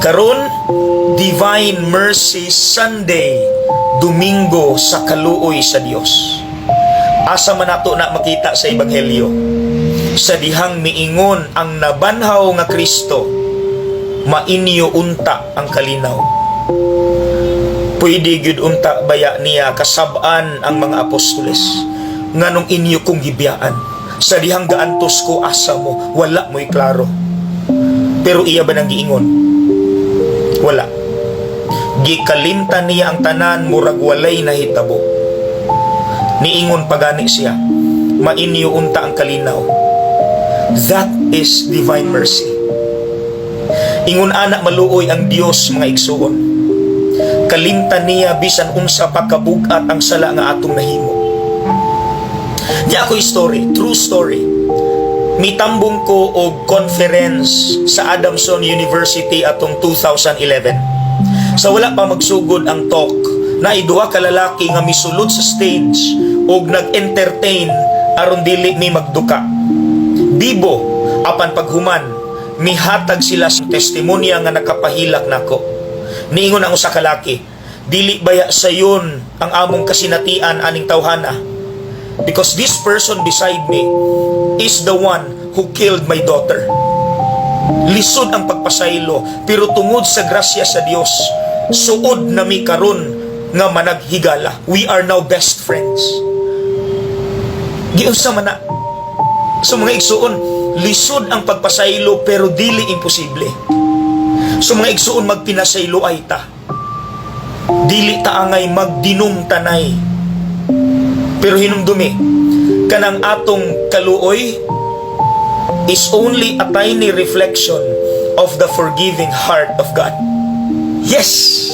Karon, Divine Mercy Sunday, Domingo sa kaluoy sa Dios. Asa man nato na makita sa Ebanghelyo, sa dihang miingon ang nabanhaw nga Kristo, mainyo unta ang kalinaw. Pwede gyud unta baya niya kasab-an ang mga apostoles, nganong inyo kong gibiyaan. Sa dihang gaantos ko asa mo, wala mo'y klaro. Pero iya ba nang giingon? Wala. Gikalimtan niya ang tanan, murag walay nahitabo. Niingon pagani siya, mainyo unta ang kalinaw. That is divine mercy. Ingon ana maluoy ang Dios, mga igsuon. Kalimtan niya bisan unsa pa kabugat ang sala nga atong nahimo. Di ako story, true story. Mitambong ko og conference sa Adamson University atong 2011. Sa wala pa magsugod ang talk, na iduha ka lalaki nga misulod sa stage og nag-entertain aron dili mi magduka. Bibo apan paghuman, mihatag sila sa testimonya nga nakapahilak nako. Niingon ang usa ka lalaki, dili baya sayon ang among kasinatian aning tawhana, because this person beside me is the one who killed my daughter. Lisod ang pagpasaylo, pero tungod sa grasya sa Dios, suod na mi karon nga managhigala. We are now best friends. Giunsa man na. So mga igsuon, lisod ang pagpasaylo pero dili imposible. So mga igsuon, magpinasaylo ay ta. Dili ta angay magdinom tanay. Pero hinumdumi, kanang atong kaluoy is only a tiny reflection of the forgiving heart of God. Yes!